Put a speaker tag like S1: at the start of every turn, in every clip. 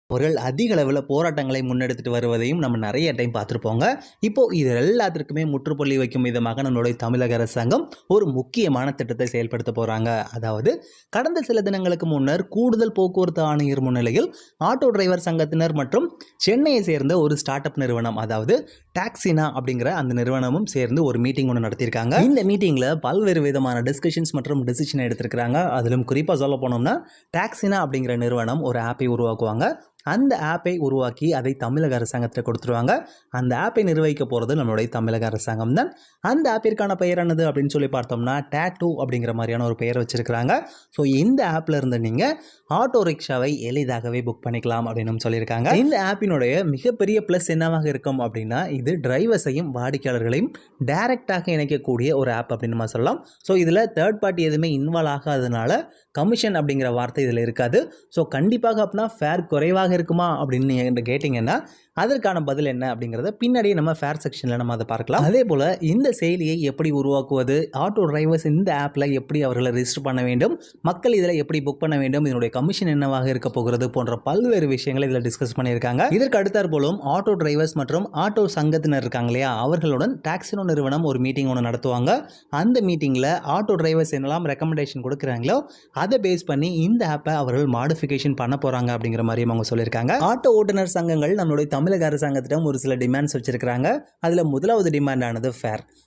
S1: அவர்கள் அதிக அளவில் போராட்டங்களை முன்னெடுத்துட்டு வருவதையும் நம்ம நிறைய டைம் பார்த்துருப்போங்க. இப்போ இது எல்லாத்திற்குமே முற்றுப்புள்ளி வைக்கும் விதமாக நம்மளுடைய தமிழக அரசாங்கம் ஒரு முக்கியமான திட்டத்தை செயல்படுத்த போகிறாங்க. அதாவது கடந்த சில தினங்களுக்கு முன்னர் கூடுதல் போக்குவரத்து ஆணையர் முன்னிலையில் ஆட்டோ டிரைவர் சங்கத்தினர் மற்றும் சென்னையை சேர்ந்த ஒரு ஸ்டார்ட் அப் நிறுவனம், அதாவது டாக்ஸினா அப்படிங்கிற அந்த நிறுவனமும் சேர்ந்து ஒரு மீட்டிங் ஒன்று நடத்தியிருக்காங்க. இந்த மீட்டிங்கில் பல்வேறு விதமான டிஸ்கஷன்ஸ் மற்றும் டிசிஷன் எடுத்திருக்கிறாங்க. அதிலும் குறிப்பாக சொல்ல போனோம்னா டாக்ஸினா அப்படிங்கிற நிறுவனம் ஒரு ஆப்பை உருவாக்குவாங்க. அந்த ஆப்பை உருவாக்கி அதை தமிழக அரசாங்கத்தில் கொடுத்துருவாங்க. அந்த ஆப்பை நிர்வகிக்க போகிறது நம்மளுடைய தமிழக அரசாங்கம் தான். அந்த ஆப்பிற்கான பெயர் என்னது அப்படின்னு சொல்லி பார்த்தோம்னா டாட்டூ அப்படிங்கிற மாதிரியான ஒரு பெயர் வச்சிருக்கிறாங்க. ஸோ இந்த ஆப்பில் இருந்து நீங்கள் ஆட்டோ ரிக்ஷாவை எளிதாகவே புக் பண்ணிக்கலாம் அப்படின்னு சொல்லியிருக்காங்க. இந்த ஆப்பினுடைய மிகப்பெரிய ப்ளஸ் என்னவாக இருக்கும் அப்படின்னா, இது டிரைவர்ஸையும் வாடிக்கையாளர்களையும் டைரெக்டாக இணைக்கக்கூடிய ஒரு ஆப் அப்படின்னு நம்ம சொல்லலாம். ஸோ இதில் தேர்ட் பார்ட்டி எதுவுமே இன்வால்வ் ஆகாதனால கமிஷன் அப்படிங்கிற வார்த்தை இதில் இருக்காது. ஸோ கண்டிப்பாக அப்படின்னா ஃபேர் குறைவாக இருக்குமா அப்படின்னு நீங்கள் கேட்டிங்கன்னா அதற்கான பதில் என்ன அப்படிங்கிறத பின்னாடியே நம்ம ஃபேர் செக்ஷனில் நம்ம அதை பார்க்கலாம். அதே போல் இந்த செயலியை எப்படி உருவாக்குவது, ஆட்டோ டிரைவர்ஸ் இந்த ஆப்பில் எப்படி அவர்களை ரிஜிஸ்டர் பண்ண வேண்டும், மக்கள் இதில் எப்படி புக் பண்ண வேண்டும், இதனுடைய கமிஷன் என்னவாக இருக்க போகிறது போன்ற பல்வேறு விஷயங்களை இதில் டிஸ்கஸ் பண்ணியிருக்காங்க. இதற்கு அடுத்தாற் போலும் ஆட்டோ டிரைவர்ஸ் மற்றும் ஆட்டோ சங்கத்தினர் இருக்காங்க இல்லையா, அவர்களுடன் டாக்ஸினோ நிறுவனம் ஒரு மீட்டிங் ஒன்று நடத்துவாங்க. அந்த மீட்டிங்கில் ஆட்டோ டிரைவர்ஸ் என்னெல்லாம் ரெக்கமெண்டேஷன் கொடுக்குறாங்களோ அதை பேஸ் பண்ணி இந்த ஆப்பை அவர்கள் மாடிஃபிகேஷன் பண்ண போகிறாங்க அப்படிங்கிற மாதிரியும் அவங்க சொல்லியிருக்காங்க. ஆட்டோ ஓட்டுநர் சங்கங்கள் நம்மளுடைய தமிழக அரசாங்கத்திடம் ஒரு சில டிமாண்ட்ஸ் வச்சிருக்காங்க. அதில் முதலாவது டிமாண்ட் ஆனது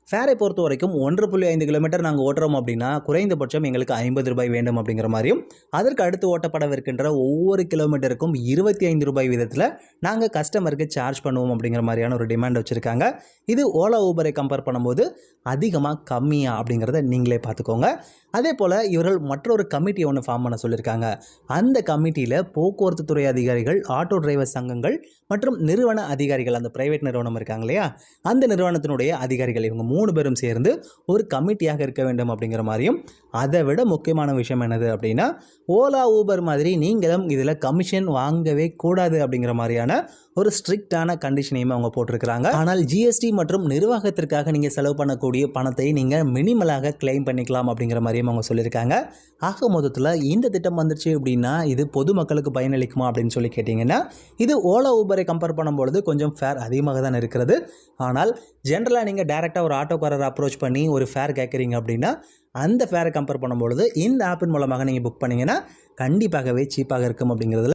S1: ஃபேரை பொறுத்த வரைக்கும் 1.5 கிலோமீட்டர் நாங்கள் ஓட்டுறோம் அப்படின்னா குறைந்தபட்சம் எங்களுக்கு 50 ரூபாய் வேண்டும் அப்படிங்கிற மாதிரியும், அதற்கு அடுத்து ஓட்டப்படவிருக்கின்ற ஒவ்வொரு கிலோமீட்டருக்கும் 25 ரூபாய் விதத்தில் நாங்கள் கஸ்டமருக்கு சார்ஜ் பண்ணுவோம் அப்படிங்கிற மாதிரியான ஒரு டிமாண்ட் வச்சுருக்காங்க. இது ஓலா ஊபரை கம்பேர் பண்ணும்போது அதிகமாக கம்மியா அப்படிங்கிறத நீங்களே பார்த்துக்கோங்க. அதே போல் இவர்கள் மற்றொரு கமிட்டி ஒன்று ஃபார்ம் பண்ண சொல்லியிருக்காங்க. அந்த கமிட்டியில் போக்குவரத்து துறை அதிகாரிகள், ஆட்டோ டிரைவர் சங்கங்கள் மற்றும் நிறுவன அதிகாரிகள், அந்த பிரைவேட் நிறுவனம் இருக்காங்க இல்லையா, அந்த நிறுவனத்தினுடைய அதிகாரிகள், இவங்க 3 பேரும் சேர்ந்து ஒரு கமிட்டியாக இருக்க வேண்டும் அப்படிங்கிற மாதிரியும், அதை விட முக்கியமான விஷயம் என்னது அப்படின்னா, ஓலா ஊபர் மாதிரி நீங்களும் இதில் கமிஷன் வாங்கவே கூடாது அப்படிங்கிற மாதிரியான ஒரு ஸ்ட்ரிக்டான கண்டிஷனையும் அவங்க போட்டிருக்கிறாங்க. ஆனால் ஜிஎஸ்டி மற்றும் நிர்வாகத்திற்காக நீங்கள் செலவு பண்ணக்கூடிய பணத்தை நீங்கள் மினிமலாக கிளைம் பண்ணிக்கலாம் அப்படிங்கிற மாதிரியும் அவங்க சொல்லியிருக்காங்க. ஆக மொத்தத்தில் இந்த திட்டம் வந்துருச்சு அப்படின்னா இது பொதுமக்களுக்கு பயனளிக்குமா அப்படின்னு சொல்லி கேட்டிங்கன்னா, இது ஓலா ஊபரை கம்பேர் பண்ணும்பொழுது கொஞ்சம் ஃபேர் அதிகமாக தான் இருக்கிறது. ஆனால் ஜென்ரலாக நீங்கள் டைரெக்டாக ஒரு ஆட்டோக்காரரை அப்ரோச் பண்ணி ஒரு ஃபேர் கேட்குறீங்க அப்படின்னா அந்த ஃபேரை கம்பேர் பண்ணும்பொழுது இந்த ஆப்பின் மூலமாக நீங்கள் புக் பண்ணிங்கன்னா கண்டிப்பாகவே சீப்பாக இருக்கும் அப்படிங்கிறதுல